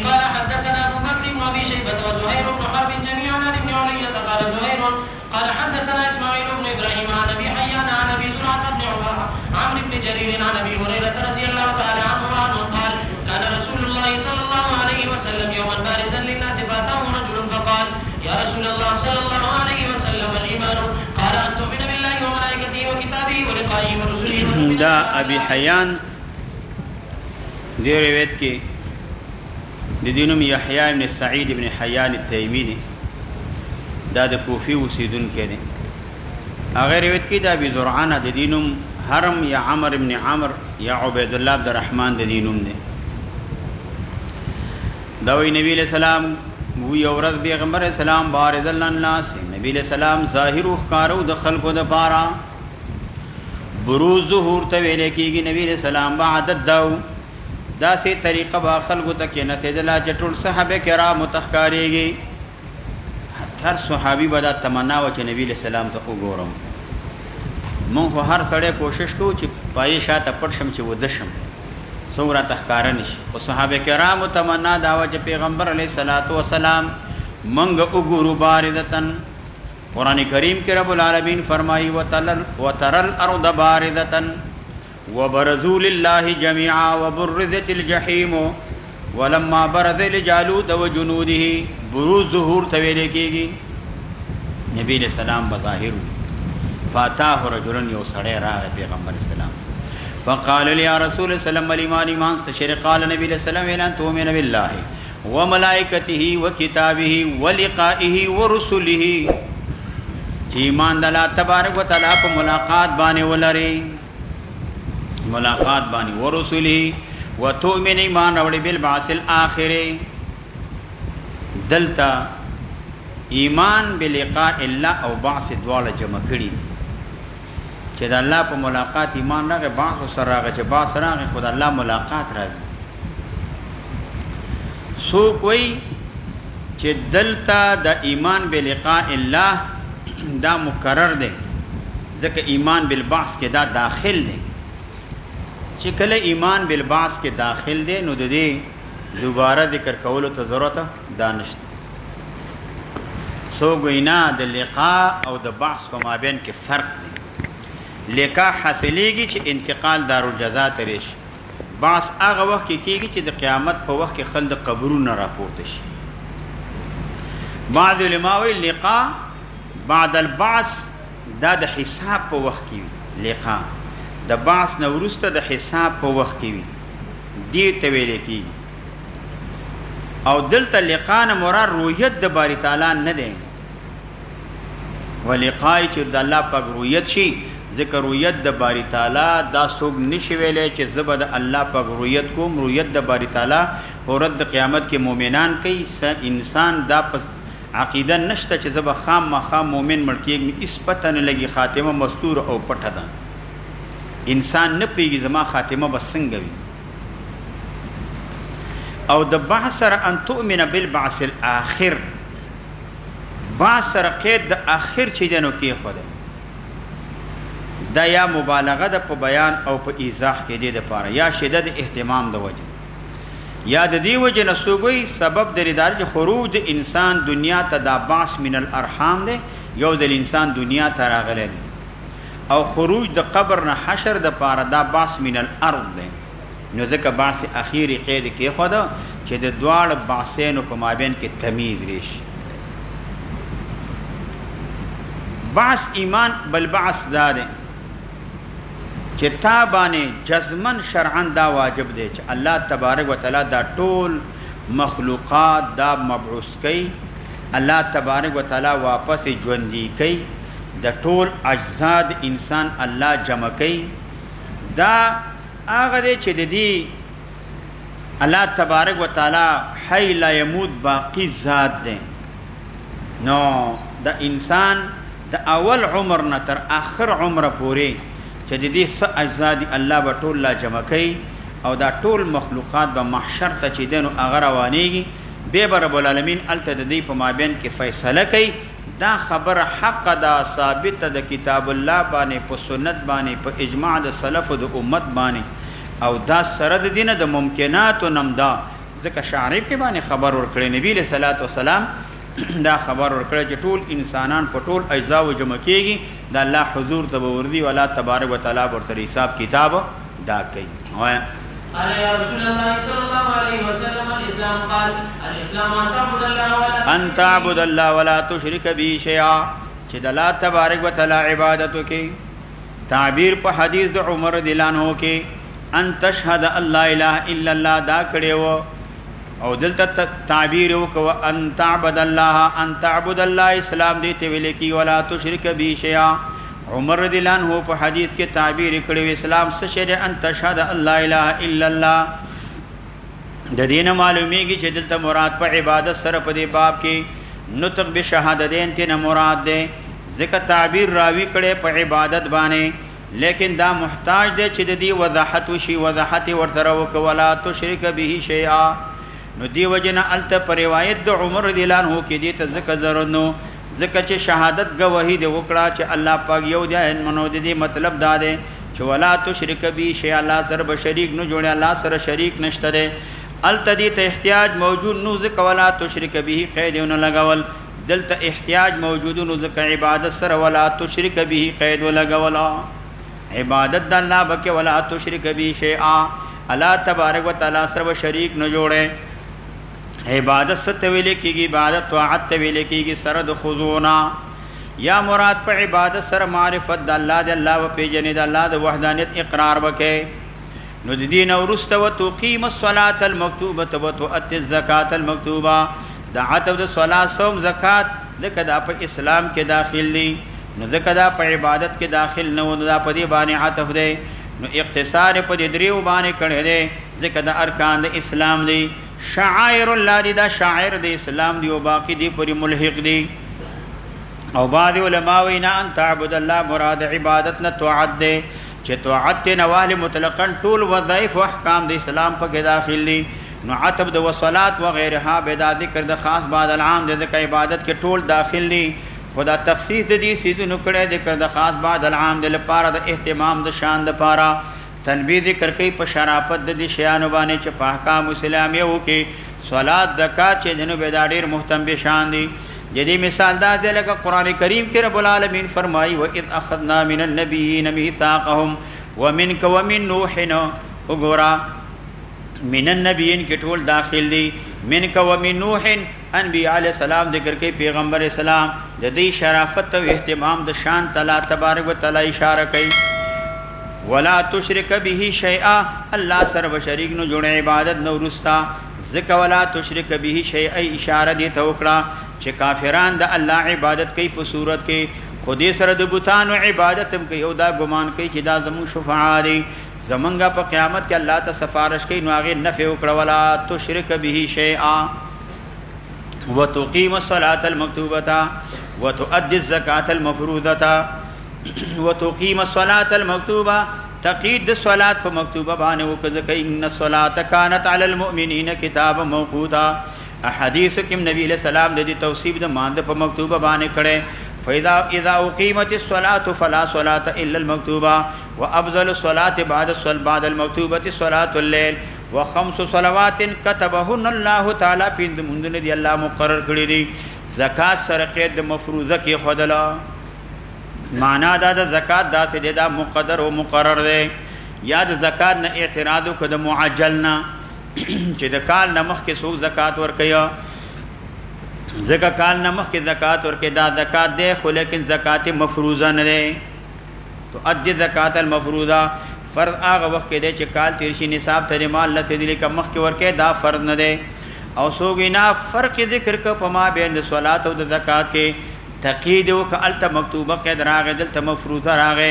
قال حدثنا ابو بكر بن ابي شيبه وزهير بن حرب جميعا عن ابن علية قال زهير قال حدثنا اسماعيل بن ابراهيم عن ابي حيان عن ابي زرعه بن عمرو بن جرير عن ابي هريره رضي الله تعالى عنه قال كان رسول الله صلى الله عليه وسلم يوما بارزا للناس فاتاه رجل فقال يا رسول الله صلى الله عليه وسلم الايمان قال ان تؤمن بالله وملائكته وكتابه ولقائه ورسله. دا ابي حيان دی روایت کې د دینم یحیی ابن سعید ابن حیان التیمی دی دا د کوفی اوسیدونکی دی. هغه روایت کې د ابي زرعه د دینم حرم یا عمر ابن عمر یا عبید الله عبد الرحمن د دینم دی. دا وی نبی علیہ السلام وی اورز پیغمبر اسلام بارز الناس نبی علیہ السلام ظاهر او ښکارو د خلقو د پاره بروز ظهور ته ویل کېږي. نبی علیہ السلام با عادت داو دا سي طریقه با خلقو ته کې نه تدلا چټول صحابه کرام متخکاریږي. هر صحابي به دا تمنا و چې نبی علیہ السلام ته وګورم. مونږ هر سړی کوشش کوو چې پای شاته پټ شم چې ودشم سورا تخکار نشي. او صحابه کرام تمنا دا و چې پیغمبر علیه الصلاۃ والسلام مونږ وګورو باردتن. قران کریم کې رب العالمین فرمایي وترل الارض باردتن وبرزوا لله جميعا وبرزت الجحيم ولما برز لجالوت وجنوده بروز ظهور تویل کېږي. نبی علیہ السلام بظاهر فاتاه رجل یو سړی راغی پیغمبر اسلام فقال يا رسول سلام الايمان ایمان استشر. قال نبی علیہ السلام ان تؤمن بالله وملائکته وكتابه ولقائه ورسله چې ایمان د الله تبارک وتعالى په ملاقات باندې ولري ملاقات باندې ورسله وتؤمن ایمان اوري بالبعث الاخر. دلتا ایمان بلقاء الله او بعث دواله جمع کړي چې د الله په ملاقات ایمان راغی بعث سره راغی چې بعث راغی خدای الله ملاقات راغی. سو کوئی چې دلتا د ایمان بلقاء الله دا مکرر دی ځکه ایمان بالبعث کې دا داخل دی. چې کله ایمان بالبعث کې داخل دی نو د دې دوباره ذکر کولو ته ضرورت دا نشته. سو ګوینا د لقاء او د بعث په مابین کې فرق دی. لقاء حاصلېږي چې انتقال دارالجزا ته راشي. بعث هغه وخت کې کېږي چې د قیامت په وخت کې خلک قبرونه راپورته شي. بعض علما وایي لقاء بعد البعث دا د حساب په وخت کې وي. لقاء د بعث نه وروسته د حساب په وخت کې وي دې ته ویل کېږي. او دلته لقاء نه مراد رؤیت د باری تعالی نه دی. ولقاء چې د الله پاک رؤیت شي ذکر رؤیت د باری تعالی دا څوک نشي ویلای چې زبد الله پاک رؤیت کوم. رؤیت د باری تعالی ورځ د قیامت کې مؤمنان کوي. انسان دا پس عقیده نشته چې زب خام مؤمن مړ کېږي. اس پته نه لګي خاتمه مستور او پټه ده. انسان نه پیږي زما خاتمه بس څنګه وي. او د بعث سره ان تؤمن بالبعث الاخر بعث سره قید د اخر چې جنو کې خوده دا یا مبالغه ده په بیان او په ایضاح کې دي د پاره یا شدت اهتمام د وجه یا د دې وجه نسوګي سبب د ردار چې خروج د انسان دنیا ته د بعث من الارحام ده. یو د انسان دنیا ته راغلی او خروج د قبر نه حشر د پاره دا بعث من الارض ده. نو ځکه بعث اخیری قید کې خوده چې د دواړو بعثینو په مابین کې تمیز راشي. بعث ایمان بل بعث زاده چې تا باندې جزمن شرعاً دا واجب دی چې الله تبارک وتعالى دا ټول مخلوقات دا مبعوث کوي. الله تبارک وتعالى واپس ژوندي کوي. د ټول اجزا د انسان الله جمع کوي. دا هغه دی چې د دې الله تبارک وتعالى حی لا یموت باقی ذات دی. نو د انسان د اول عمر نه تر آخر عمر پورې چې د دې څه اجزا دي الله به ټول لا جمع کوي او دا ټول مخلوقات به محشر ته چې دي نو هغه روانېږي. بیا به رب العالمین هلته د دې په مابین کې فیصله کوي. دا خبر حق دا ثابت د کتاب الله باندې په سنت باندې په اجماع د سلف او د امت باندې او دا سره د دینه د ممکنات نم دا ځکه شارع په باندې خبر ورکړي نبی له صلوات و سلام دا خبر ورکړي چې ټول انسانان په ټول اجزا و جمع کېږي د الله حضور ته وردی ولا تبارک وتعالى ورته حساب کتاب دا کوي. قال يا رسول الله صلى الله عليه وسلم الإسلام قال الإسلام أن تعبد الله ولا تشرك به شيئا چې د الله تبارک وتعالى عبادت وکي. تعبیر په حدیث د عمر رضی الله عنه کې ان تشهد الله اله الا الله دا کړي وو او دلته تعبیر وکوا ان تعبد الله ان تعبد الله اسلام دې ته ویل کی ولا تشرک به شیئا. عمر رضی الله عنه په حدیث کې تعبیر کړي اسلام څه شی دی ان تشهد الله اله الا الله. د دین معلومیږي چې دلته مراد په عبادت سره په دې باب کې نطق به شهادتین ته مراد ده ذکر تعبیر راوی کړي په عبادت باندې لیکن دا محتاج دی چې د دې وضاحت وشي وضاحت ورته وکولا تشرک به شیئا. نو دی وجنه الته پر روایت د عمر رضی الله عنه کې دې ته ذکر ضرورت نو ذکر چې شهادت گواهی دی وکړه چې الله پاک یو دی منو دې مطلب دا دی چې ولا تشرک به شیئا الله سره شریک نه جوړه الله سره شریک نشته دی. الته دې ته احتیاج موجود نو ذکر ولا تشرک به قید نه لګول دلته احتیاج موجود نو ذکر عبادت سره ولا تشرک به قید لګول عبادت د الله بکه ولا تشرک به شیئا الله تبارک وتعالى سره شریک نه جوړه. عبادت ست ویل کیږي عبادت طاعت ویل کیږي سره د خضوعنا یا مراد په عبادت سره معرفت د الله د الله او پیژنې د الله د وحدانیت اقرار وکي. نو د دین اورست و تقیم الصلاه المکتوبه و تؤتي الزکات المکتوبه د عتب د صلات صوم زکات لکه دا په اسلام کې داخل دي نو ځکه دا په عبادت کې داخل نه و دا په دې باندې عطف دی. نو اختصار په دې دریو باندې کړی دی ځکه د ارکان د اسلام دی. شعائر الله دی دا شاعر د اسلام دی او باقی دی پوری ملحق دی. او بعض علماء وینا ان تعبد الله مراد عبادت نه طاعت دی چې طاعت نه واله مطلقاً ټول وظایف او احکام د اسلام په کې داخل دي. نو عتب د وصلات و غیرها بدا ذکر د خاص بعد العام د ذکر عبادت کې ټول داخل دي. خدا تخصیص د دې سيزونو کړه ذکر د خاص بعد العام د لپاره د اهتمام د شان د لپاره تنبیه ذکر کوي په شرافت د شیانو باندې چې په احکام اسلامیو کې صلات زکات چې جنو به دا ډیر مهتم به شان دي. جدي مثال دا دی لکه قران کریم کې رب العالمین فرمایي واذ اخذنا من النبيين ميثاقهم ومنك ومن نوح وګورا من النبيين کې ټول داخل دي منك ومن نوح انبیاء علیہ السلام ذکر کوي پیغمبر اسلام د دې شرافت او اهتمام د شان تعالی تبارک وتعالى اشاره کوي. ولا تشرک به شیئا الله سره شریک نو جوړه عبادت نو رستا ذکر ولا تشرک به شیئا اشاره دي ته وکړه چې کافران د الله عبادت کوي په صورت کې خودي سره د بوتانو عبادت هم کوي او دا ګمان کوي چې دا زمو شفاعه دي زمونږه په قیامت کې الله ته سفارش کوي نو هغه نفع وکړه ولا تشرک به شیئا وتقيم الصلاه المكتوبه وتؤدي الزكاه المفروضه وتقيم الصلاه المكتوبه تقید الصلاه په مکتوبه باندې وکړه ان الصلاه كانت على المؤمنين كتابا موقوتا. احادیث کې نبی له سلام د دې توصیف د مانده په مکتوبه باندې کړي. فاذا اقيمت الصلاه فلا صلاه الا المكتوبه وافضل الصلاه بعد المكتوبه صلاه الليل وخمس صلوات كتبهن الله تعالی پیند مونږ دی الله مقرر کړی دي. زکات سره قید مفروضه کې خدلا معنا دا د زکات دا سه دا مقدر او مقرر دی. یا د زکات نه اعتراض وکړه د معجلنا چې د کال نمخ کې څو زکات ورکیا ځکه کال نمخ کې زکات ورکې دا زکات دی خو لیکن زکات مفروضه نه دی. تو ادي زکات المفروضه فرض هغه وخت کې دی چې کال تیر شي نصاب ته مال لته دي لکه مخ کې ورکې دا فرض نه دی. او سوګینا فرق ذکر ک په ما بین د صلات او د زکات کې تقید او کالته مکتوبه کې دراغه دلته مفروضه راغې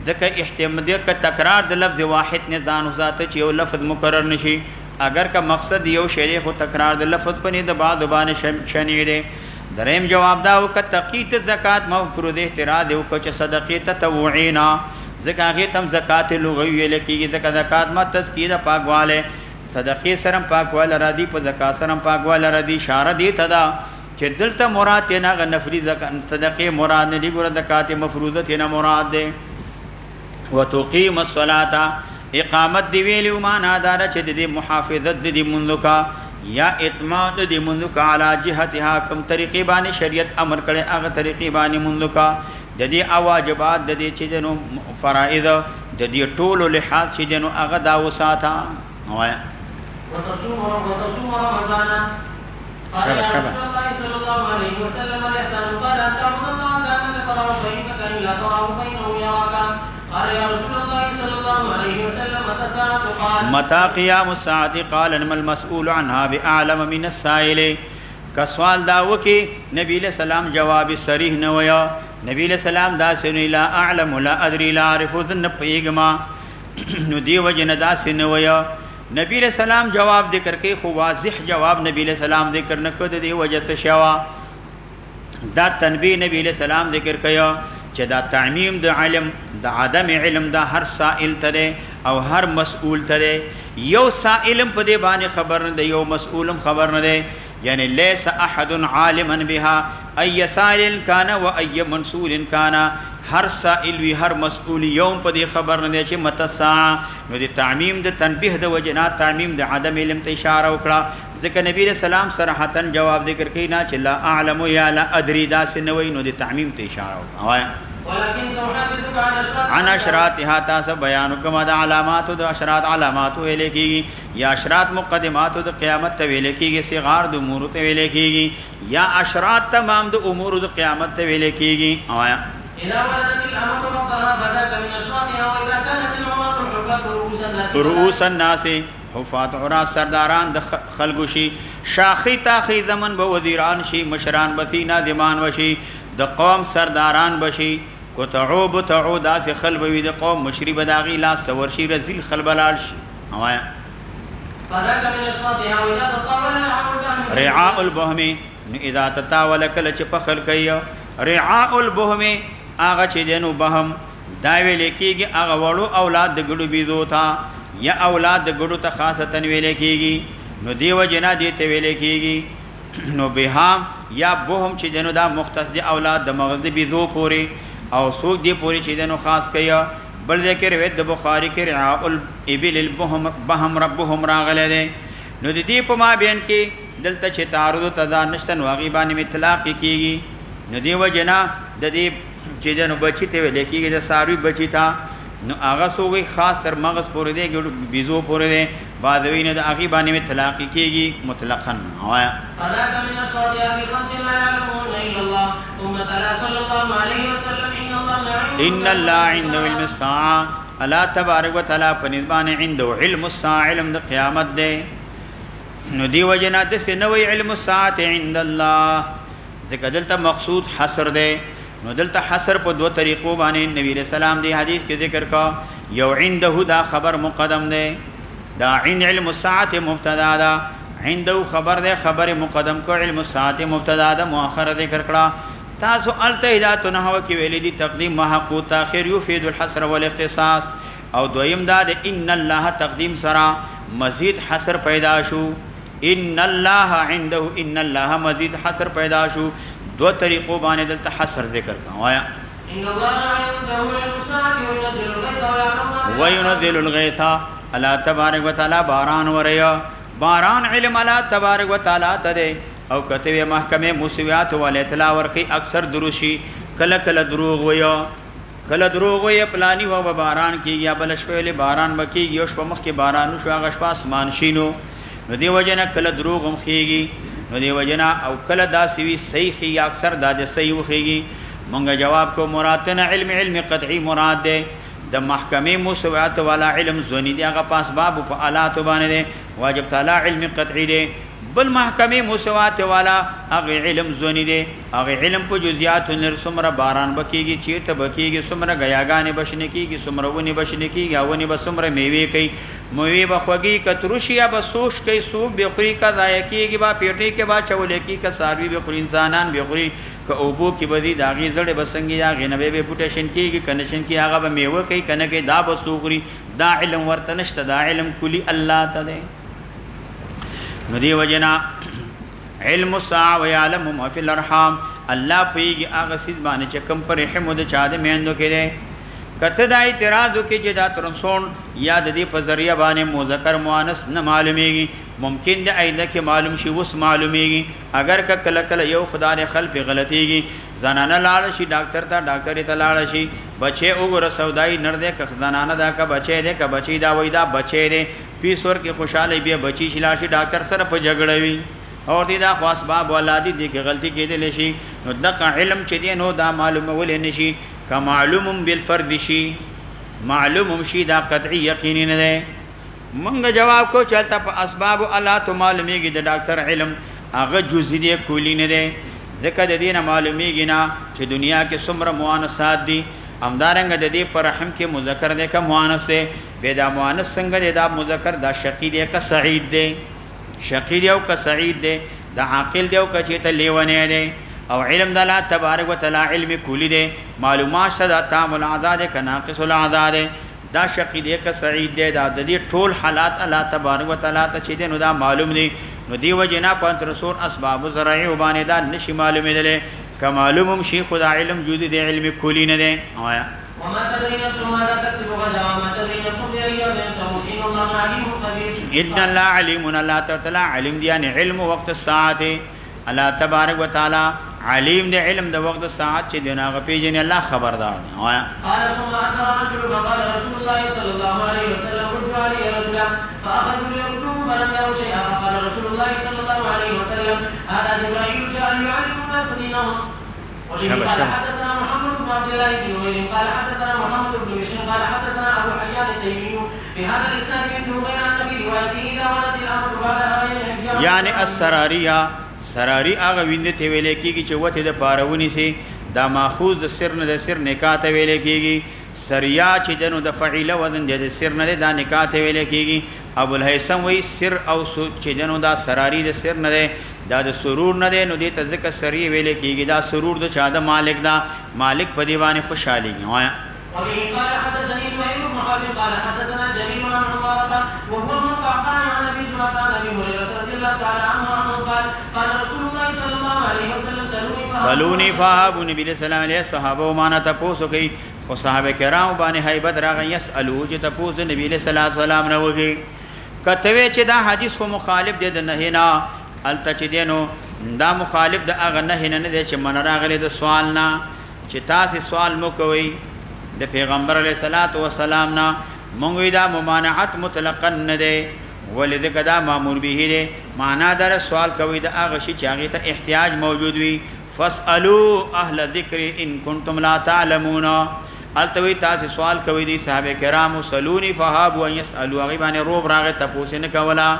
ځکه احتمال دی ک تکرار د لفظ واحد نه ځان وساته چې یو لفظ مکرر نشي. اگر کا مقصد یو شی خو تکرار د لفظ پنی د بعد باندې شنی دی. دریم جواب دا او ک تقید زکات مفروض اعتراض او ک صدقه تطوعینا ځکه هغه تم زکات لغوی لکه ځکه زکات ما تزکیه پاکواله صدقه سرم پاکواله را دي په زکات سرم پاکواله را دي اشاره دي تدا چې دلته مراد نه غ نفلی زکات صدقه مراد نه دي ګور زکات مفروضه نه مراد ده. وتقیم الصلاه اقامت دی ویلو معنا دار چې د محافظت دی منځ کا یا اتمام د دې منځ کا علی جهتها کوم طریقې باندې شریعت امر کړي هغه طریقې باندې منځ کا د دې واجبات د دې چې دنو فرائض د دې ټولو لحاظ چې دنو هغه دا وساته وایا وتصوم رمضان قال يا رسول الله صلى الله عليه وسلم الإحسان قال أن تعبد الله كأنك تراه فإنك إن لا تراه فإنه يراك قال يا رسول الله صلى الله عليه وسلم متى الساعة قال متى قيام الساعة قال انما المسؤول عنها بأعلم من السائل کسوال دا وکي نبی له سلام جواب صریح نه ویا نبی له سلام دا سن لا اعلم لا ادري لا اعرف ذن پیغما نو دی وجنه دا سن ویا نبی له سلام جواب ذکر کې خو واضح جواب نبی له سلام ذکر نه کړ دی وجه څه شوا دا تنبیه نبی له سلام ذکر کیا چې دا تعمیم د علم د عدم علم دا هر سائل ته او هر مسئول ته یو سائلم په دې باندې خبر نه دی یو مسئولم خبر نه دی یعنی لیس احد عالما بها ای سائل کان و ای منسول کان هر سائل وی هر مسئول یوم په دې خبر نه دی چې متسا نو د تعمیم د تنبیه د وجنا تعمیم د عدم علم ته اشاره وکړه ځکه نبی رسول سلام صراحتن جواب ذکر کینا چې لا اعلم یا لا ادري دا سنوي نو د تعمیم ته اشاره وکړه ولكن سأحدثك عن اشراطها تاسو بیان کوم د علامات د اشراط علامات ویل کیږي یا اشراط مقدمات د قیامت ته ویل کیږي صغار د امور ته ویل کیږي یا اشراط تمام د امور د قیامت ته ویل کیږي آیا اذا ولدت الامه ربها فذاك من اشراطها واذا كانت الامه الحفاة رؤوس الناس حفاة عرا سرداران د خلقو شي شاخي تاخي زمن به وزیران شي مشران بسی ناظمان وشي د قوم سرداران بشي کو تعوب تعودا سے خلب وی د قوم مشری بداغي لا سورشي رزل خلبلال شي اوایا فذاك من اشراطها واذا تطاول الامر رعاء البهم اذا تطاول کل چ پخل کای رعاء البهم اغه چې دنو بهم دا ویل کیږي اغه وړو اولاد د ګړو بيزو تا یا اولاد د ګړو ته خاصتن ویل کیږي نو دیو جنا دي ته ویل کیږي نو بهام یا بهم چې دنو دا مختص دي اولاد د مغز د بيزو پوري او سوق دی پوری چې دنو خاص کیا بل ذکر روایت د بخاری کې رعاء الابل البهم بهم ربهم راغله ده نو د دې په ما بیان کې دلته چې تعارض تضاد نشته نو غیبان اطلاق کیږي نو دی وجنا د دې چې دنو بچی ته ویل کیږي د ساروی بچی تا نو هغه سوې خاص تر مغز پورې دی ګړو بيزو پورې دی بعدوی نه د غیبان اطلاق کیږي مطلقاً وایا فذاك من اشراطها بخمس لا يعلمون الا الله ثم تلا صلى الله عليه وسلم ان الله عنده علم الساعه الله تبارک وتعالى پنځبان عنده علم الساعه علم د قیامت ده نو دی وجنا د سنوي علم الساعه عند الله ذکر دلته مقصود حصر ده نو دلته حصر په دوه طریقو باندې نبی رسول الله دی حدیث کې ذکر کا یو عنده دا خبر مقدم ده دا عین علم الساعه مبتدا ده عنده خبر ده خبر مقدم کو علم الساعه مبتدا ده مؤخر ذکر کړه تاسو التهدات نه هو کې ویلې دي تقدیم محق تاخير يفيد الحصر والاختصاص او دویم دا د ان الله تقدیم سرا مزید حصر پیدا شو ان الله عنده ان الله مزید حصر پیدا شو دو طریقو باندې دلته حصر ذکر کا وایا ان الله عنده علم الساعه وينزل الغيث وينزل الغيث الله تبارک وتعالى باران وریا باران علم الله تبارک وتعالى ته او کته محکمه موسویات ول اطلاع ورکی اکثر دروشی کله کله دروغ ویا کله دروغ ویا پلانی و باران کی یا بلش ویل باران بکی یوش په مخ کې باران شو هغه شپه اسمان شینو نو دی وجنه کله دروغ هم خيږي نو دی وجنه او کله دا سوي صحیح یا اکثر دا د صحیح وخيږي مونږه جواب کو مرادنا علم قطعی مراد ده د محکمه موسویات والا علم زونی دی هغه پاس باب په آلات باندې واجب تعالی علم قطعی ده بل محکمه موسوات والا هغه علم زونی دی هغه علم په جزئیات نر سمره باران بکیږي چیرته بکیږي سمره غیاګانې بشنه کیږي سمره ونی بشنه کیږي ونی بسمره میوه کوي موي بخوږي کتروشیا بسوش کوي سو بخوري کا ضایع کیږي با پیټي کې با چولې کی کا ساروی بخوري انسانان بخوري ک اوبو کې بدی داغي زړه بسنګي یا غنبه به پټشن کیږي کنشن کی هغه به میوه کوي کنه کې دا بسوغري دا علم ورته نشته دا علم کلی الله ته دی نو دی وجنا علم الساعه ويعلم ما في الارحام الله پیږي هغه سیز باندې چې کم پر رحم د چا د میندو کې ده کته دا اعتراض وکي چې دا ترنسون یاد دی په ذریعہ باندې مذکر مؤنث نه معلومیږي ممکن دی آینده کې معلوم شي اوس معلومیږي اگر که کله کله یو خدای خلف غلطيږي زنانه لاړ شي ډاکټر ته ډاکټر ته لاړ شي بچي وګوره سودای نر دې که زنانه دا که بچي دې که بچي دا وای دا بچي دې پیس ور کې خوشاله بیا بچي شي لاړ شي ډاکټر سره په جګړه وي اور دې دا خاص باب ولادي دې کې غلطي کېدل شي نو دغه علم چې دې نو دا معلومه ولې نشي که معلوم بالفرد شي معلوم شي دا قطعي یقیني نه ده منګه جواب کو چلتا په اسباب الله تو معلومیږي د ډاکټر علم هغه جزئی دی کولی نه ده ځکه د دې نه معلومیږي نه چې دنیا کې څومره مؤنثات دي همدارنګه د دې پر رحم کې مذکر دی که مؤنث دی به دا مؤنث څنګه دی دا مذکر دا شقی دی که سعید دی شقی دی او که سعید دی دا عاقل دی او که چې ته لیونه دی او علم د الله تبارک وتعالى علم کلی دی معلومات صدا تام الاعداد که ناقص الاعداد دا شقی دی که سعید دی دا د دې ټول حالات الله تبارک وتعالى ته چې دی نو دا معلوم دی نو دی وجنا پنځ رسول اسباب زرعی وبانه دا نشي معلومېدل که معلوم شي خدا علم جزء دی علم کلی نه دی آیا وما تدري نفس ماذا تكسب غدا وما تدري نفس بأي أرض تموت إن الله عليم خبير ان الله عليم الله تعالى علم دی یعنی علم وقت الساعه الله تبارک وتعالى علیم دی علم د وقت ساعت چې دنا غپیجن الله خبردار دی وایا قال ثم أتى رجل فقال رسول الله صلى الله عليه وسلم رد علي رجلا فأخذوا يردوه فلم يروا شيئا فقال رسول الله صلى الله عليه وسلم هذا جبرائيل جاء ليعلم الناس دينهم وبه قال حدثنا محمد بن عبد الله بن نمير قال حدثنا محمد بن بشير قال حدثنا أبو حيان التيمي بهذا الإسناد مثله غير أن في روايته إذا ولد الأمر بعدها یعنی السراریه سراری هغه وینده ته ویل کېږي چې وته د پارونی سي دا ماخوذ د سر نه د سر نکاح ته ویل کېږي سریا چې دنو د فعیله وزن د سر نه د نکاح ته ویل کېږي ابو الهیثم وی سر او چې دنو دا سراری د سر نه دا د سرور نه دی نو دې ته ځکه سری ویل کېږي دا سرور د چا د مالک دا مالک په دیوانه خوشاليږي وایا وبه قال حدثني زهير بن حرب قال حدثنا جرير عن عمارة وهو المقعقان عن ابي زرعة عن ابي هريرة رضي الله تعالى عنه قال قال رسول الله صلى الله عليه وسلم سلوني فهابوا نبی صلی الله علیه صحابه معنا تاسو کوي خو صحابه کرام باندې هیبت راغی يسالو چې تاسو نبی صلی الله علیه وسلم نو وږي کته چې دا حدیث خو مخالف دی د نهینا الته چې دینو دا مخالف د اغه نه نه دی چې من راغلی د سوال نه چې تاسو سوال مو کوي د پیغمبر علیه الصلاۃ والسلام نه مونږ دا ممانعت مطلقاً نه دی ولید کدا مامور به دی معنا در سوال کوي د اغه شي چې هغه ته احتیاج موجود وي فاسالو اهل الذکر ان کنتم لا تعلمون التوی تاسو سوال کوي دي صحابه کرام سلونی فهابوا ان يسالوا غیبان روب راغه تاسو نه کولا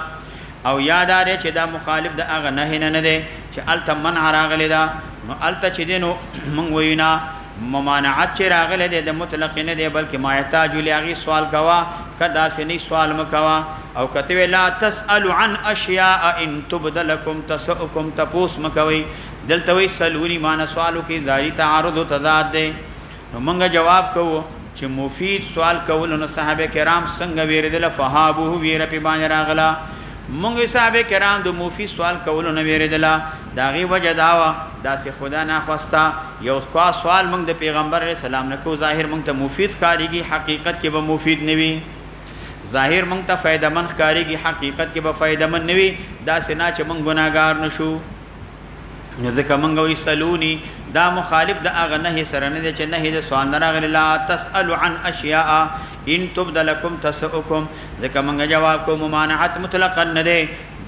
او یادار چې دا مخالف د اغه نه نه دی چې الته منع راغلی دا نو الته چې دینو مونږ وینا ممانعت چې راغله د مطلق نه دی بلکې ما یحتاج لغی سوال کوا کدا سنی سوال مکوا او کته لا تسالوا عن اشیاء ان تبدلکم تسؤکم تپوس مکوي دلته وی سلونی مان سوالو کې ظاهری تعارض او تضاد دی نو مونږ جواب کوو چې مفید سوال کول نو صحابه کرام څنګه ویریدل فهابو ویر په باندې راغلا مونږ صحابه کرام د مفید سوال کول نو ویریدل داغي وجه داوا داسې خدا نه خواستا یو کا سوال مونږ د پیغمبر علیه السلام نه کو ظاهر مونږ ته مفید کاریږي حقیقت کې به مفید نوي ظاهر مونږ ته فائدہ مند کاریږي حقیقت کې به فائدہ مند نوي داسې نه چې مونږ ګناګار نشو نو ځکه مونږ وی سلونی دا مخالف د اغه نه سره نه چې نه د سوال نه راغلی لا تسالوا عن اشیاء ان تبدلکم تسؤکم ځکه مونږ جواب کو ممانعت مطلقاً نه دی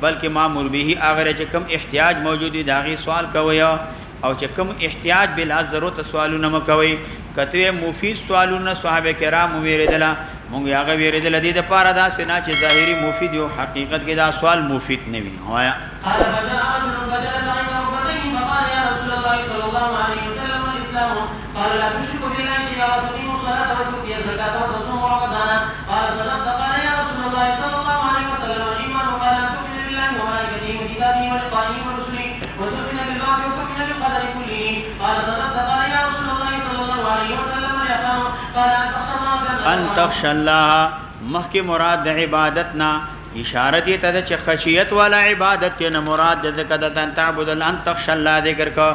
بلکې مامور به اگر چې کم احتیاج موجود دی داغي سوال کوي او چې کم احتیاج بلا ضرورت سوالونه مکوي کته مفید سوالونه صحابه کرام ویریدل مونږ هغه ویریدل دي د پاره دا سنا چې ظاهري مفید او حقیقت کې دا سوال مفید نه وي وایا قال فجاء رجل فجلس عند ركبتيه فقال يا رسول الله صلى الله عليه وسلم الاسلام قال لا تشرك بالله شيئا وتقيم الصلاه وتؤتي الزكاه وتصوم رمضان قال صدقت قال يا رسول الله صلى الله عليه وسلم الايمان قال ان تؤمن بالله وملائكته وكتابه ولقائه ورسله وتؤمن بالبعث وتؤمن بالقدر كله قال صدقت قال يا رسول الله صلى الله عليه وسلم الإحسان قال ان تخشى الله مخکې مراد د عبادتنا اشاره دي ته چې خشیت والا عبادت نه مراد د ذکر د تعبد ان تخشى الله ذکر کا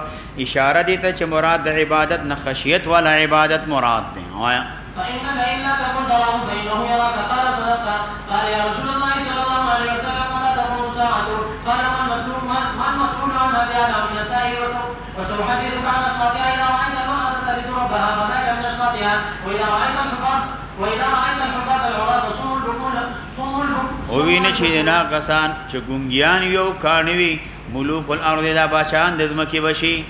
اشاره دي ته چې مراد د عبادت نه خشیت والا عبادت مراد ده وایا فإنك إلا تكن تراه فإنه يراك قال صدقت قال يا رسول الله صلى الله عليه وسلم ولا تقوم الساعة قال ما المسؤول عنها بأعلم من السائل وسأحدثك عن أشراطها إذا رأيت المرأة تلد ربها فذاك من أشراطها وإذا رأيت الحفاظ العراة صم البكم ووینه چې نه کسان چې ګونګیان یو کانوي ملوک الارض دا بادشاہان د ځمکې بشي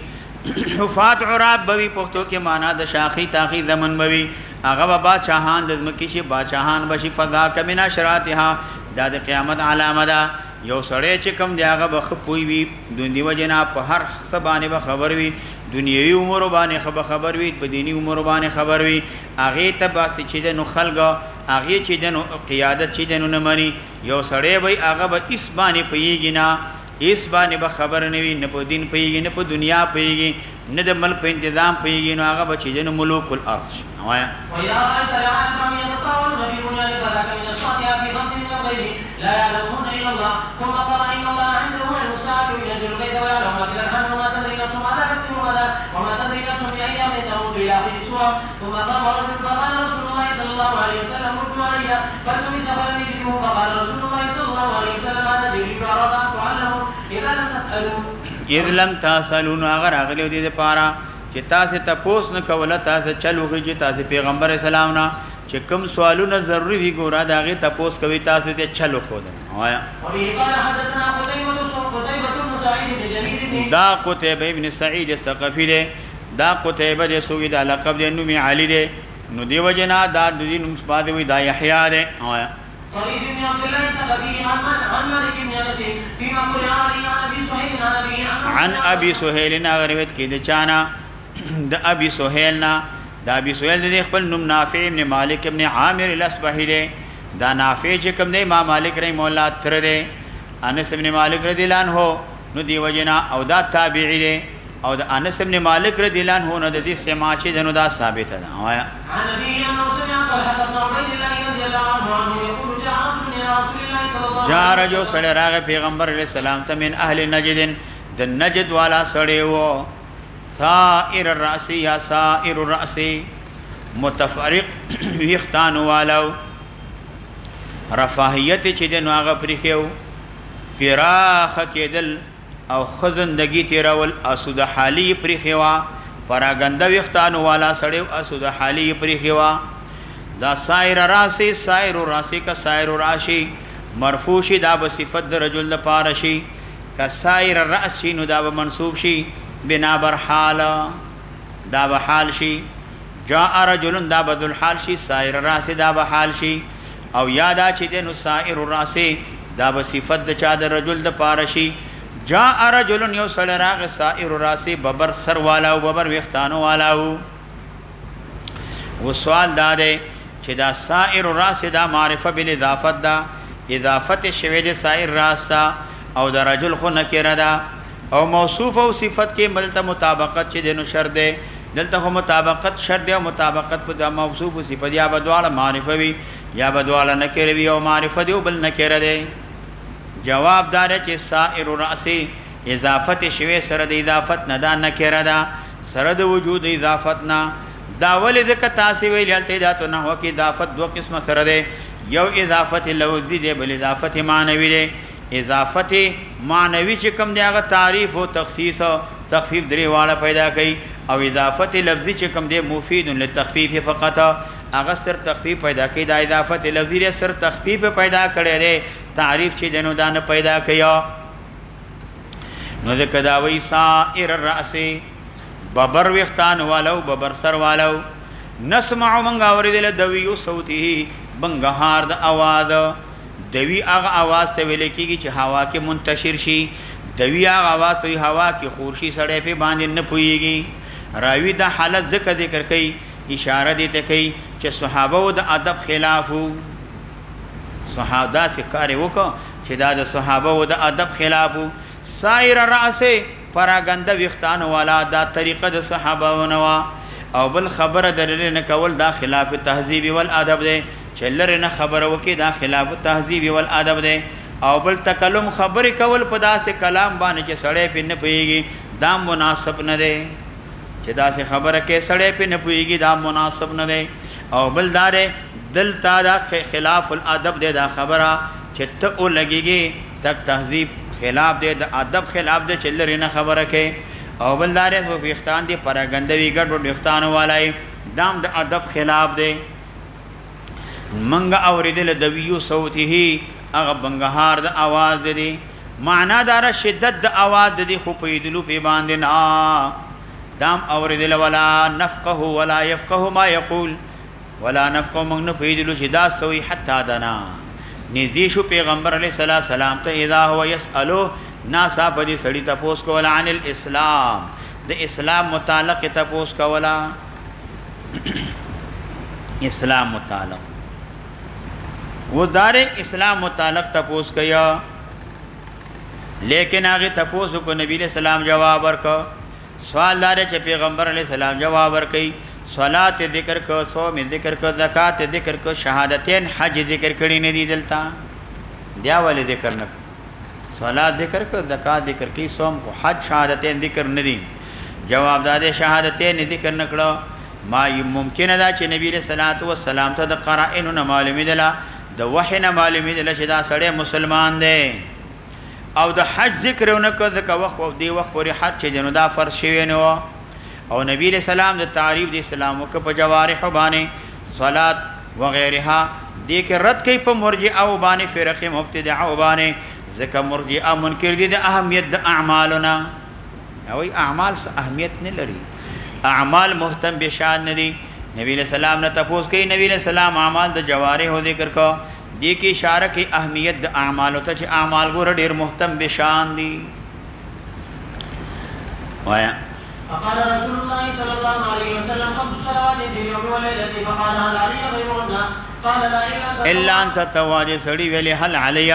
حفاظ عراب بوي پښتو کې معنا د شاخي تاخي زمن بوي هغه بادشاہان د ځمکې شي بادشاہان بشي فذاک من اشراطها دا د قیامت علامه ده یو سړی چې کوم دی هغه به خپوي وي دوی وجنا په هر سبانه به خبر وي دنیوي امور باندې خبر وي په دینی امور باندې خبر وي هغه ته باسي چې نو خلګه هغه چې نو قیادت چې نو نه مانی یو سړی وي هغه به اس باندې پیږي نه اس باندې به خبر نه وي نه په دین پیږي نه په دنیا پیږي نه د ملک په تنظیم پیږي نو هغه به چې نو ملوک الارض وایا ويا ترى كم يتطاولون في بنيان فذاك من أشراطها في 5 من الغيب لا يعلمون إلا الله ثم قال إن الله عنده علم الساعة ينزل الغيث ويعلم ما في الأرحام وما تدري نفس ماذا تكسب غدا وما تدري نفس بأي أرض تموت إلى آخر السورة ثم قام رجل فقال رسول الله صلى الله عليه وسلم ردوا علي فالتمس فلم يجده فقال رسول الله صلى الله عليه وسلم هذا جبريل أراد أن تعلموا إذا لم تسألوا اذ لم تسالون اگر اغلی دې لپاره چې تاسو تاسو نه کوله تاسو چلو چې تاسو پیغمبر اسلام نه چې کوم سوالونه ضروری وي ګوره دا غي تاسو کوي تاسو ته چلو خو ده وایا دا قتيبه ابن سعيد الثقفي ده دا قتيبه د سوید لقب د نومي علي ده نو دی وجنا دا د دې نوم سپاد وي دا يحيى ده وایا طريق ابن عبد الله الثقفي عن مالك بن انس فيما قرئ عليه عن ابي سهيل روایت کې د چانا د ابي سهيل نه د ابي سهيل د خپل نوم نافع ابن مالک ابن عامر الاصبهي ده دا نافع چې کوم دی امام مالک رحم الله تر ده انس ابن مالک رضی الله عنه نو دی وجنا او دا تابعی ده او د انس ابن مالک رضی الله عنه نو د دې سما چې دنو دا ثابت ده وایا عن نبي انه سمع طلحه بن عبيد الله رضي الله عنه يقول جاء رجل الى رسول الله صلى الله عليه وسلم جاء رجل صلی راغ پیغمبر علیہ السلام ته من اهل نجد د نجد والا سړی وو سائر الراس یا سائر الراس متفرق ویختان والو رفاهیت چې د نوغه پرخیو فراخ کېدل او خزندگی تیرول اسود حالی پرخیوا پراګنده ویختان والا سړی اسود حالی پرخیوا دا سائر راسی سائر راسی کا سائر راشی مرفوشی دا بصفت د رجل د پارشی کا سائر الراس نو دا منصوب شي بنا بر حال دا به حال شي جاء رجل دا بدل حال شي سائر الراس دا به حال شي او یادا چې نو سائر الراس دا بصفت د چا د رجل د پارشی جاء رجل یو سلراغ سائر الراس ببر سر والا او ببر وختانو والا و سوال دا ده چې دا سائر الراس دا معرفه بالاضافت دا اضافت شوی د سائر راس دا او د رجل خو نکره دا او موصوف او صفت کې ملته مطابقت چې دنو شرط ده دلته هم مطابقت شرط ده او مطابقت په موصوف او صفت یا بدواله معرفه وي یا بدواله نکره وي او معرفه دی او بل نکره ده جواب دار چې سائر الراس اضافت شوی سره د اضافت نه دا نکره ده سره د وجود اضافت نه دا ولې ځکه تاسو ویل هلته دا ته نه هو کې اضافت دوه قسمه سره ده یو اضافت لفظي ده بل اضافت معنوي ده اضافت معنوي چې کوم دی هغه تعریف او تخصیص او تخفیف درې واړه پیدا کوي او اضافت لفظي چې کوم دی مفید للتخفیف فقط هغه سر تخفیف پیدا کوي دا اضافت لفظي سر تخفیف پیدا کړي دی تعریف چې دنو دا نه پیدا کوي نو ذکر دا وی سائر الراس ببر وختان والو ببر سر والو نسمع من اوریدل دوی صوته بنگهار د आवाज دوی هغه आवाज ته ویل کیږي چې هوا کې منتشر شي دوی هغه आवाज ته هوا کې خورشي سړې په باندې نه پويږي راوی د حالت ذکر کوي اشاره دې ته کوي چې صحابه او د ادب خلافو صحابه سے کار وکړه چې دا د صحابه او د ادب خلافو سایر راس پراګنده وختان والا دا طریقه د صحابه ونوا او بل خبره درې نه کول دا خلاف تهذیب والادب دی چې لره نه خبره وکي دا خلاف تهذیب والادب دی او بل تکلم خبره کول په داسې کلام باندې چې سړی په نه پیږي دا مناسب نه دی چې داسې خبره کې سړی په نه پیږي دا مناسب نه دی او بل دار دل تا دا خلاف الادب دی دا خبره چې ته او لګيږي تک تهذیب خلاف دی د ادب خلاف دی چې لري نه خبره کوي او بل دارې په وختان دی پراګندوي ګډ وختان والای دام د ادب خلاف دی منګه اوریدل د ویو صوته هغه بنګهار د आवाज دی معنا دار شدت د आवाज دی خو پیدلو په باندې نه دام اوریدل ولا نفقه ولا يفقه ما يقول ولا نفقه من نه پیدلو چې دا سوی حتا دنا نږدې شو پیغمبر علیه السلام ته اذا هو يسالو ناسا په دې سړی تاسو کولا عن الاسلام د اسلام متعلق تاسو کولا اسلام متعلق وہ دار اسلام متعلق تپوس کیا لیکن هغه تپوس کو نبی علیہ السلام جواب ورکا سوال دار چې پیغمبر علیہ السلام جواب ورکي صلات ذکر کو صوم ذکر کو زکات ذکر کو شهادتین حج ذکر کړي نه دي دلتا بیا ول ذکر نه صلات ذکر کو زکات ذکر کی صوم کو حج شهادتین ذکر نه دي جواب دار شهادتین ذکر نه کړه ما ممکن دا چې نبی علیہ الصلوۃ والسلام ته د قرائن نه معلومه دلا د وحی نه معلومه دلا چې دا سړی مسلمان دی او د حج ذکرونه کو ځکه وخت او دی وخت پورې حج چې جنو دا فرض شوی نه او نبی علیہ السلام د تعریف د اسلام او په جوارح باندې صلات وغيرها دې کې رد کوي په مرجئه او باندې فرقه مبتدعه او باندې ځکه مرجئه منکر دي د اهمیت د اعمالنا او اعمال اهمیت نه لري اعمال مهتم بشان نه دي نبی علیہ السلام نے تپوس کوي نبی علیہ السلام اعمال د جوارح او ذکر کو دې کې اشاره کوي اهمیت د اعمال ته چې اعمال ګور ډیر مهتم بشان دي وایا فقال رسول الله صلى الله عليه وسلم 5 صلوات في اليوم والليله فقال هل علي غيرهن قال لا الا ان تتواجه سړي ویلي هل علي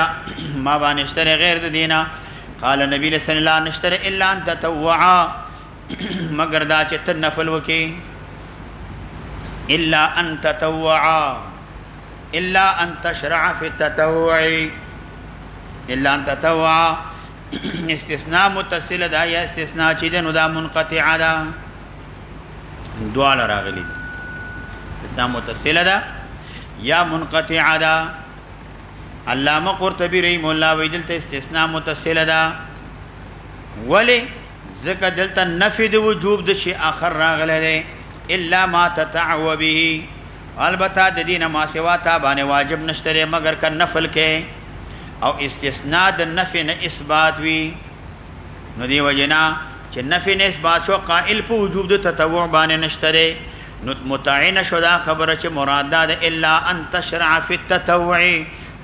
ما باندې اشتري غیر د دینه قال نبی صلی الله علیه نشتري الا ان تتوعا مگر دا چې ته نفل وکي الا ان تتوعا الا ان تشرع في التطوع الا ان تتوعا استثناء متصل دا یا استثناء چې دنو دا منقطع دا دوال راغلی استثناء متصل دا یا منقطع دا علامه قرطبی رحم الله ویدل ته استثناء متصل دا ولی ذکر دلته نفی د وجوب د شی اخر راغله الا ما تتعو به البته د دینه ما سوا تا باندې واجب نشته مگر ک نفل کې او استثناء د نفی نه اثبات وی نو دی وجنا چې نفی نه اثبات شو قائل په وجوب د تطوع باندې نشته نو متعین شو دا خبره چې مراد ده الا ان تشرع فی التطوع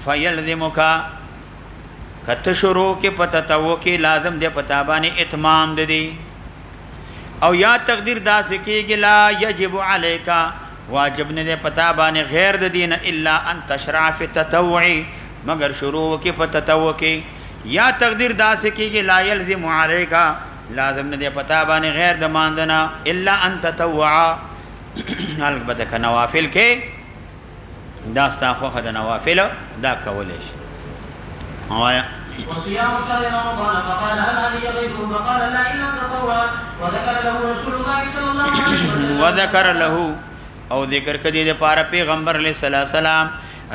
فيلزمك کته شروع کې په تطوع کې لازم دی پتا باندې اتمام دی او یا تقدیر دا سکیږي لا یجب علیک واجب نه پتا باندې غیر د دین الا ان تشرع فی التطوع مگر شروع کې په تطوع کې یا تقدیر دا سکیږي لا یلزم علیک لازم نه پتا باندې غیر د ماندنا الا ان تطوع البته ک نوافل کې دا استغفار د نوافل دا کول شي وایا وصيام شهر رمضان فقال هل علي غيره فقال لا الا تطوع وذكر له رسول الله صلى الله عليه وسلم وذكر له او ذکر کدی د پاره پیغمبر علیہ السلام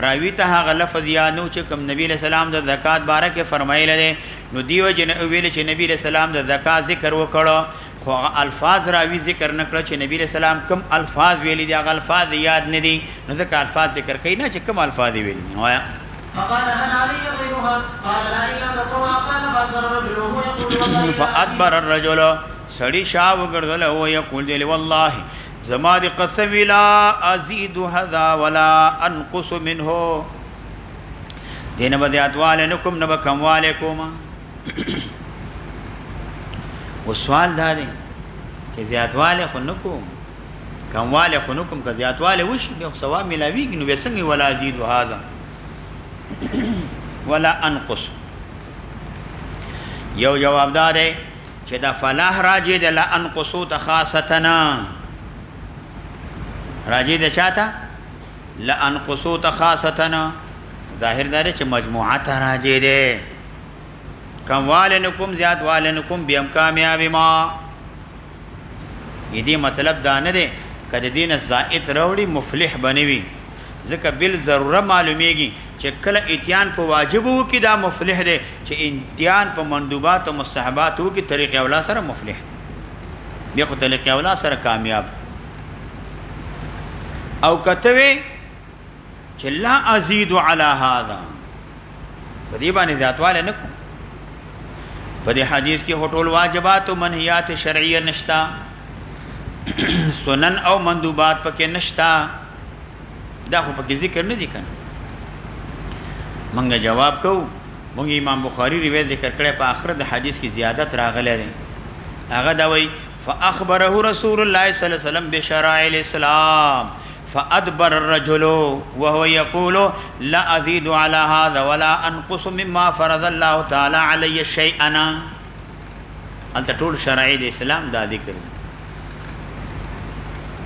راوی ته هغه لفظ یا نو چې کوم نبی علیہ السلام د زکات باره کې فرمایله دي نو دیو جن ویل چې نبی علیہ السلام د زکات ذکر وکړو خو الفاظ راوی ذکر نکړه چې نبی علیہ السلام کوم الفاظ ویلي دي هغه الفاظ یاد نه دي نو ځکه الفاظ ذکر کین نه چې کوم الفاظ ویلي وایا فقال هل علي غيرها قال لا الا تطوع قال فادبر الرجل وهو يقول والله فادبر الرجل سړی شاو ګرځول او یقول دی والله زما دي قسم لا ازيد هذا ولا انقص منه دین بدیات والنکم نبکم علیکم وسوال داري چې زیاتواله خو نکوم کمواله خو نکوم که زیاتواله وشي به ثواب ملاویږي نو وسنګ ولا ازيد هذا ولا انقص یو جواب دار چې دا فلاح راجی د لا انقصو ته خاصتنا راجی د چاته لا انقصو ته خاصتنا ظاهر دار چې مجموعه ته راجی ده کموالنکم زیادوالنکم بیم کامیابی ما یدی مطلب دا نه ده کده دین زائد راوړي مفلح بنوي ځکه بل ضروره معلومیږي چې چې کله اتیان په واجب وو کې دا مفلح دی چې اتیان په مندوبات او مستحبات وو کې طریق اولا سره مفلح دی خو طریق اولا سره کامیاب او کتوي چې لا ازيد على هذا په دې باندې ذاتواله نه کوم په دې حدیث کې هټول واجبات او منهیات شرعیه نشتا سنن او مندوبات پکې نشتا دا خو پکې ذکر نه دي کنه منګه جواب کو مونږ امام بخاری روایت ذکر کړی په اخر د حدیث کې زیادت راغلی دی هغه دا وایي فاخبره رسول الله صلی الله علیه وسلم بشرائع الاسلام فادبر الرجل وهو يقول لا ازيد على هذا ولا انقص مما فرض الله تعالى علي شيئا انت ټول شرائع الاسلام دا ذکر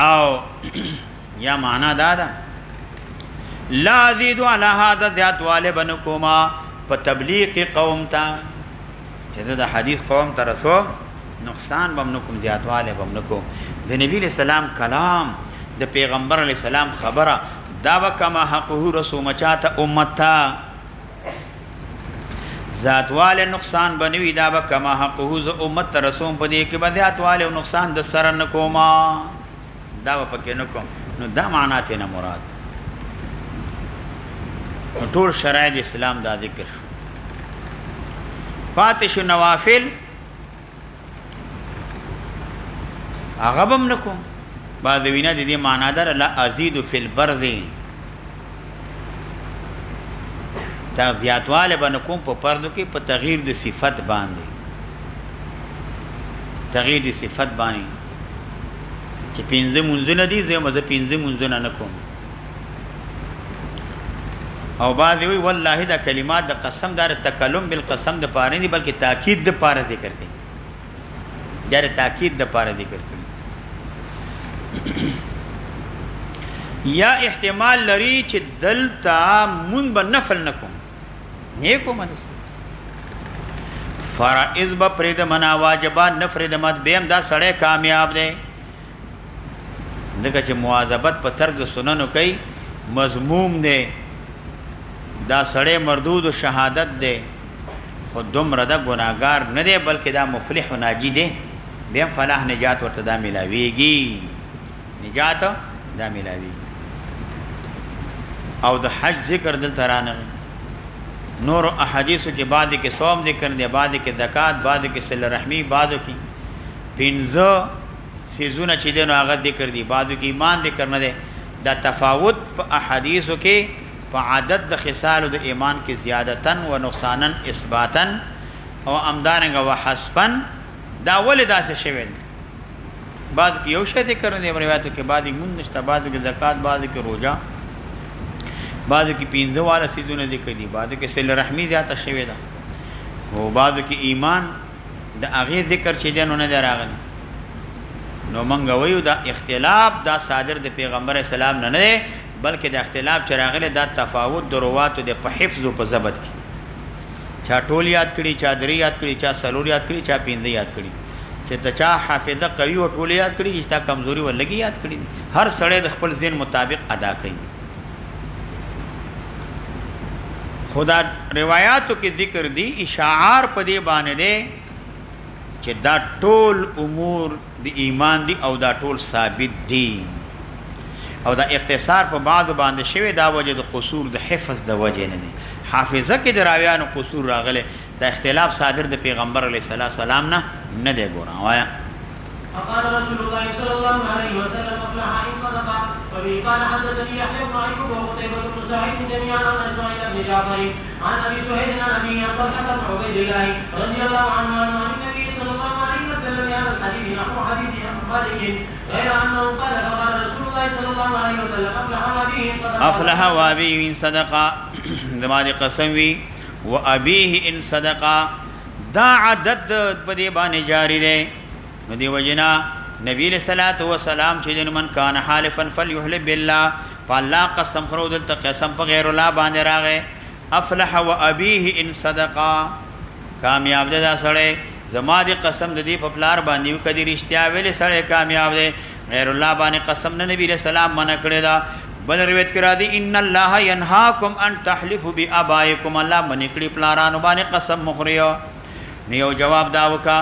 او یا معنا دا ده لا ازيد على هذا ذات والبن کوما په تبلیغ قوم ته چې دا حدیث قوم ته رسو نقصان بم نکم زیاتواله بم نکم د نبی له سلام کلام د پیغمبر علی السلام خبره دا وکما حقه رسوم چاته امتا ذاتواله نقصان بنوي دا وکما حقه ز امت رسوم په دې کې بدیاتواله نقصان د سر نکوما دا پکې نکوم نو دا معنا ته نه مراد ټول شرایع اسلام دا ذکر شو فاتش نوافل اغبم نکوم بعد وینا د دې معنا در لا ازيد فی البرد تا زیاتواله بنکوم په پردو کې په تغییر د صفت باندې تغییر د صفت باندې چې پنځه منځونه دي زه مزه پنځه منځونه نکوم او بعد وی والله دا کلمات د قسم دار تکلم بالقسم د پاره نه بلکې تاکید د پاره ذکر کړي دا تاکید د پاره ذکر کړي یا احتمال لري چې دلتا مون به نفل نکوم نیکو منس فرائض به پرید منا واجبات نفرد مت بهم دا سړی کامیاب دی دغه چې مواظبت په ترک د سننو کوي مضموم دی دا سړی مردود و شهادت دی خود دومره دا گناهګار نه دی بلکې دا مفلح و ناجی دی بهم فلاح نجات ورته دا ملاویږي نجات دا ملاویږي او د حج ذکر دلته رانغی نور احادیثو کې بعد کې صوم ذکر دی بعد کې زکات بعد کې صله رحمی بعد کې پنځه سيزونه چې دنو هغه ذکر دی بعد کې ایمان ذکر نه دی دا تفاوت په احادیثو کې په عدد د خصال د ایمان کې زیادتن و نقصانن اثباتن او امدارنګ و حسبن دا ولې داسې شوی بعد کې یو شی ذکر دی روایتو کې بعد مون نشته بعد کې زکات بعد کې روزه بعد کې پینځه والا سيزونه ذکر دي بعد کې صله رحمی زیاته شوی ده او بعد کې ایمان د هغه ذکر چې دنو نه دراغلی نو مونږ وایو دا اختلاف دا صادر د پیغمبر اسلام نه نه بلکې د اختلاف چې راغلی دا تفاوت د رواتو د په حفظ او په ضبط کې چا ټول یاد کړي چا درې یاد کړي چا سلور یاد کړي چا پینځه یاد کړي چې ته چا حافظه قوي او ټول یاد کړي چې تا کمزوري ولګي یاد کړي هر سړی د خپل ذهن مطابق ادا کوي خدا روایاتو کې ذکر دي اشعار په دې باندې چې دا ټول امور د ایمان دي او دا ټول ثابت دي او دا اختصار په بعض باندې شوی دا وجه د قصور د حفظ د وجه نه دي حافظه کې دراویانو قصور راغله دا اختلاف صادر د پیغمبر علیه السلام نه دی ګورا وایا فقال رسول الله صلى الله عليه وسلم افلح ان صدق وبه قال حدثني يحيى بن ايوب وقتيبة بن سعيد جميعا عن اسماعيل بن جعفر عن ابي سهيل عن ابي طلحه بن عبيد الله رضي الله عنه عن النبي صلى الله عليه وسلم هذا الحديث نحو حديث مالك غير انه قال فقال رسول الله صلى الله عليه وسلم افلح وابيه ان صدق زمانه قسم وی و ابيه ان صدق دا عدد په باندې جاری دی نو دی وجنا نبی له صلوات و سلام چې من کان حالفا فليحلف بالله فالله قسم خرو دلته قسم په غیر الله باندې راغې افلح و ابيه ان صدق کامیاب دی دا سړی زما دی قسم د دې په پلار باندې کدي رښتیا ویلې سړی کامیاب دی غیر الله باندې قسم نه نبی له سلام منع کړی دا بل روایت کرا دی ان الله ينهاكم ان تحلفوا بآبائكم، الله منکړي پلارانو باندې قسم مخریو. نیو جواب دا وکا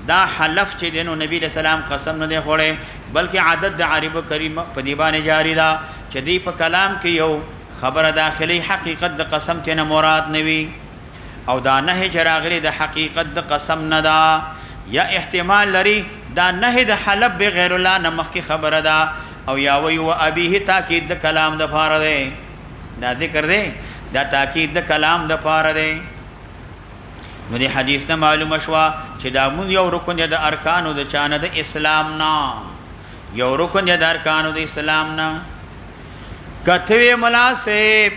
دا حلف چې دینو نبی له سلام قسم نه دی خوړې، بلکې عادت د عرب کریم په دی باندې جاری دا چې دی په کلام کې یو خبره داخلي حقیقت د قسم ته نه مراد نوي، او دا نه چراغلی د حقیقت د قسم نه دا، یا احتمال لري دا نه د حلف بغیر الله نه مخکې خبره ده، او یا وی و ابيه تاکید د کلام د پاره ده، دا ذکر ده دا تاکید د کلام د پاره ده. نو دی حدیث نه معلومه شوه چې دا مون یو رکن د ارکانو د چانه د اسلام نه، یو رکن د ارکانو د اسلام نه. کتوی مناسب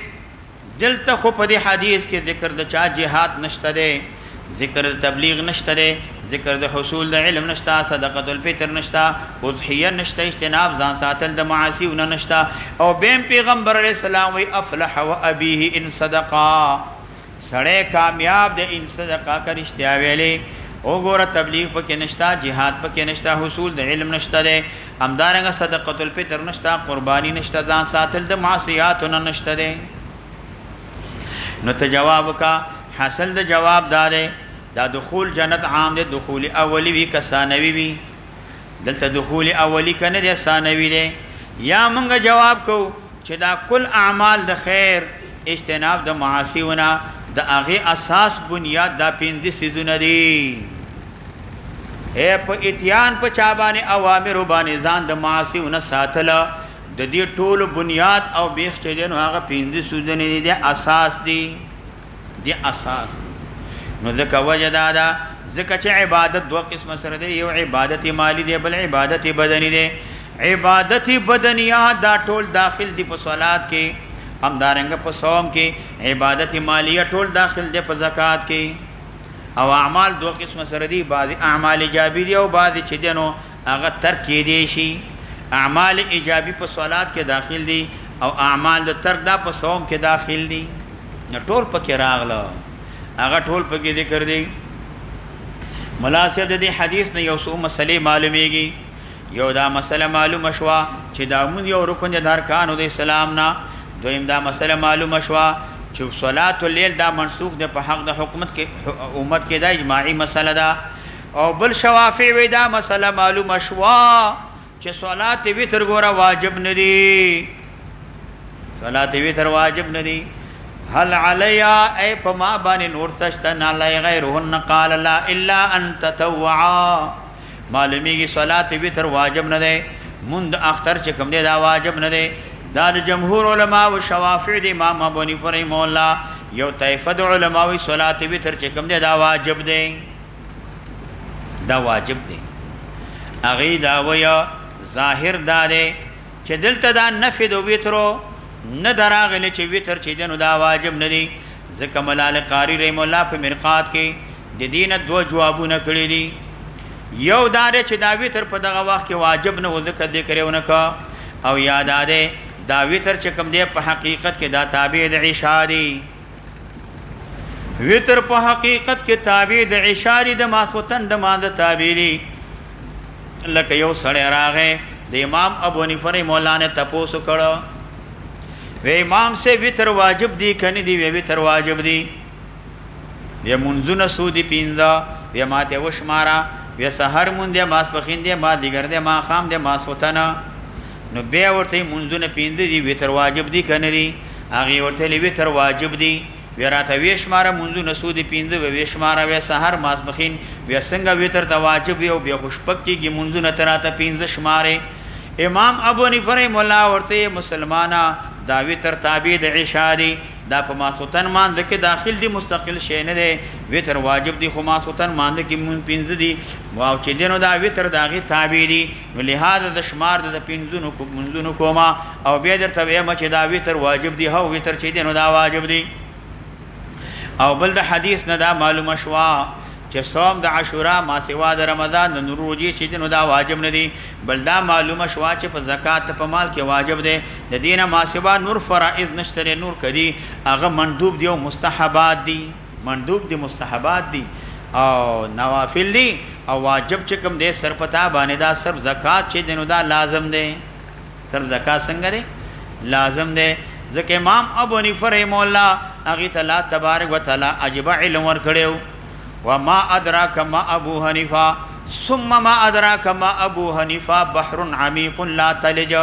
دلته خو په دې حدیث کې ذکر د چا جهاد نشته ده، ذکر د تبلیغ نشته ده، ذکر د حصول د علم نشته، صدقه الفطر نشته، اضحیه نشته، اجتناب ځان ساتل د معاصی ونه نشته. او بیم پیغمبر علیہ السلام وی افلح و ابيه ان صدقا، سړی کامیاب دی ان صدقا کرشتیا ویلې. او ګوره تبلیغ پکې نشته، جهاد پکې نشته، حصول د علم نشته ده، همدارنګه صدقه الفطر نشته، قربانی نشته، ځان ساتل د معصیات نه نشته ده. نو ته جواب کا حاصل د جواب داره دا دخول جنت عام ده، دخول اولی وی که ثانوی وی، دلته دخول اولی کنه ده ثانوی ده. یا منگا جواب کو چې دا کل اعمال د خیر اجتناب د معاصیونه د هغه اساس بنیاد دا 5 سيزونه دي. اے په اتیان په چا باندې اوامر باندې ځان د معاصیونه ساتل د دې ټول بنیاد او بیخ چې دین هغه 5 سيزونه دي، اساس دي، دی اساس. نو ځکه وجه دا ده ځکه چې عبادت دوه قسمه سره دی، یو عبادت مالی دی، بل عبادت بدنی دی. عبادت بدنیه دا ټول داخل دی په صلات کې، همدارنګه په صوم کې. عبادت مالیه ټول داخل دی په زکات کې. او اعمال دوه قسمه سره دی، بعضی اعمال ایجابي دي او بعضی چې دینو هغه ترک دی شي. اعمال ایجابي په صلات کې داخل دي او اعمال د ترک دا په صوم کې داخل دي. ټول پکې راغله، هغه ټول پکې ذکر دي. مناسب د دې حدیث نه یو څو مسلې معلومیږي. یو دا مسله معلومه شوه چې دا مون یو رکن د ارکانو د اسلام نه. دویم دا مسله معلومه شوه چې صلات الليل دا منسوخ ده په حق د حکومت کې، امت کې دا اجماعي مسله ده. او بل شوافع وی دا مسله معلومه شوه چې صلات وتر ګوره واجب نه دي، صلات وتر واجب نه دي. هل علیا ای پما بانی نور سشتن علی غیرهن قال لا الا ان تطوعا. معلومیږي صلات وتر واجب نه ده، مند اختر چې کوم دی دا واجب نه ده. دا د جمهور علما او شوافع د امام ابو حنیفه رحمه الله یو طائفه د علما وی صلات وتر چې کوم دی دا واجب ده، دا واجب ده. اغه دا ویا ظاهر دا ده چې دلته دا نفي د وترو نه دراغله چې وتر چې دنو دا واجب نه دي. ځکه ملال قاری رحم الله په مرقات کې د دینه دوه جوابونه کړی دي. یو دا چې دا وتر په دغه وخت کې واجب نه و، ځکه ذکر یې ونکا. او یاد ده دا وتر چې کوم دی په حقیقت کې دا تابع د عشاء دی. وتر په حقیقت کې تابع د عشاء دی، د ماسوتن د مانځ تابع دی. لکه یو سړی راغی د امام ابو حنیفه رحمه الله نه تپوس کړه، وی امام سے وتر واجب دی کنی دی؟ وی وتر واجب دی. وی منځونه سودی پینځه، وی ماته وشمارا، وی سحر مون دی، ماسپخین دی، ما دیګر دی، ما خام دی، ماسوتنه. نو بیا ورته منځونه پینځه دی، وتر واجب دی کنی دی؟ هغه ورته لی وتر واجب دی. وی راته وی شمارا منځونه سودی پینځه، وی شمارا، وی سحر ماسپخین، وی څنګه وتر ته واجب یو بیا خوشپکیږي منځونه تراته پینځه شماره. امام ابو حنیفه رحمه الله ورته مسلمانا دا وتر تابع د عشاء دی، دا په ماسوتن مانځ کې داخل دی، مستقل شی نه دی. وتر واجب دی خو ماسوتن مانځ کې مون پینځه دی، واو چې دینو دا وتر داغه تابع دی. نو لہذا د شمار د پینځونو کو منځونو کوما او بیا درته وایم چې دا وتر واجب دی، هو وتر چې دینو دا واجب دی. او بل د حدیث نه دا معلومه شوا چې صوم د عاشورا ما سوا د رمضان د نور روزي چې دینو دا واجب نه دی. بل دا معلومه شوا چې په زکات په مال کې واجب دی. د دینه ما سوا نور فرائض نشته، نور کدي هغه مندوب دی او مستحبات دي. مندوب دي، مستحبات دي او نوافل دي. او واجب چې کوم دی سر پتا باندې دا سر زکات چې دینو دا لازم دی. سر زکات څنګه دی؟ لازم دی ځکه امام ابو حنیفه رحمه الله هغې ته الله تبارک وتعالی عجیب علم ورکړی وما ادراک ما ابو حنیفه ثم ما ادراک ما ابو حنیفه بحر عمیق لا تلج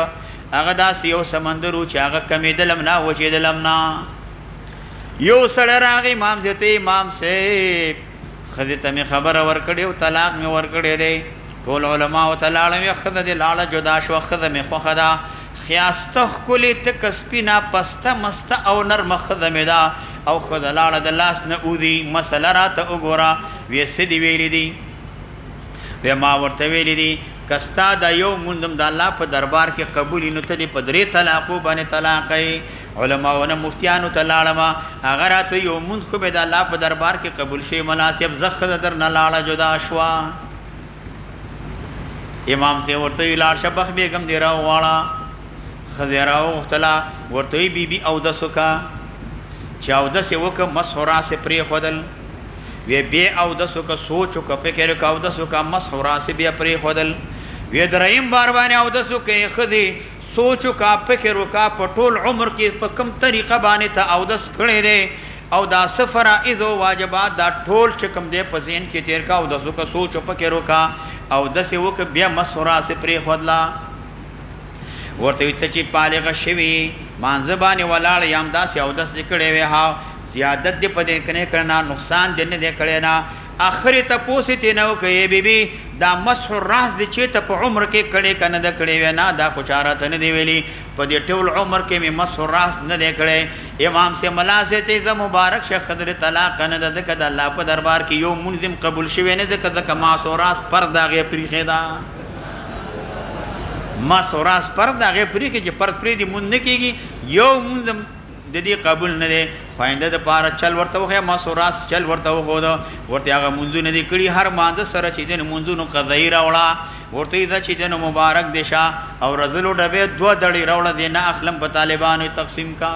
هغه داسې یو سمندر و چې هغه کمیدلم نه وچېدلم نه یو سړی راغی امام صاحب ته امام صاحب ښځې ته مې خبره ورکړې او طلاق مې ورکړی دی ټول علماو ته لاړم یا ښځه دې لاړه جدا شوه ښځه مې خوښه ده خیاسته ښکلې تکه سپینه پسته مسته او نرمه ښځه مې ده او ښځه لاړه د لاس نه اوځي مسله راته وګوره ویې څه دې ویلي دي وی ما ورته ویلي دي که ستا دا یو موندم د الله په دربار کې قبول نو ته دې په 3 طلاقو باندې طلاق کوي علماونه مفتیانو ته لاړم هغه راته یو موند خو به د الله په دربار کې قبول شي مناسب زه ښځه درنه لاړه جدا شوه امام صاحب ورته وی لاړ شه بخ بیګم دې راوغواړه ښځې راوغوښتله ورته وی بیبي اودس وکړه چې اودس یې وکړه مسح راسې پرېښودل وی بیا اودس وکړه سوچ وکړه فکر وکړه اودس وکړه مسح راسې بیا پرېښودل وی دریم بار باندې اودس وکړې ښځې سوچ وکړه فکر وکړه په ټول عمر کې په کوم طریقه باندې ته اودس کړی دی او دا څه فرائض او واجبات دا ټول چې کوم دی په ذهن کې تېر کړه اودس وکړه سوچ او فکر وکړه اودس یې وکړه بیا مسح راسې پرېښودله ورته وي ته چې بالغه شوي مانځه باندې ولاړ یم داسې اودس دې کړی وی ها زیادت دې په دې کې نه کړی نه نقصان دې نه دی کړی نه آخرې تپوس یې ترې نه وکړې بیبي دا مسح الراس دې چېرته په عمر کې کړی که نه ده کړی وی نه دا خو چا راته نه دی ویلي په دې ټول عمر کې مې مسح الراس نه دی کړی امام صاحب ملا صاحب ته زه مبارک شه ښځه طلاق نه ده ځکه د الله په دربار کې یو منظم قبول شوی نه ځکه مسح الراس پر د هغې پرېښې ده مسح الراس پر د هغې پرېښې چې پر پرېږدي مونځ نه کېږي یو مونځ د دې قبول نه دی خوینده دپاره چل ورته وښیه مسح الراس چل ورته وښوده ورته هغه مونځونه دې کړي هر مانځه سره چې دی نو مونځونو قضایي راوړه ورته یې ځه چې دی نو مبارک دی شه او رزلو ډبې 2 دړې راوړه دی نه اخلم په طالبانو تقسیم کا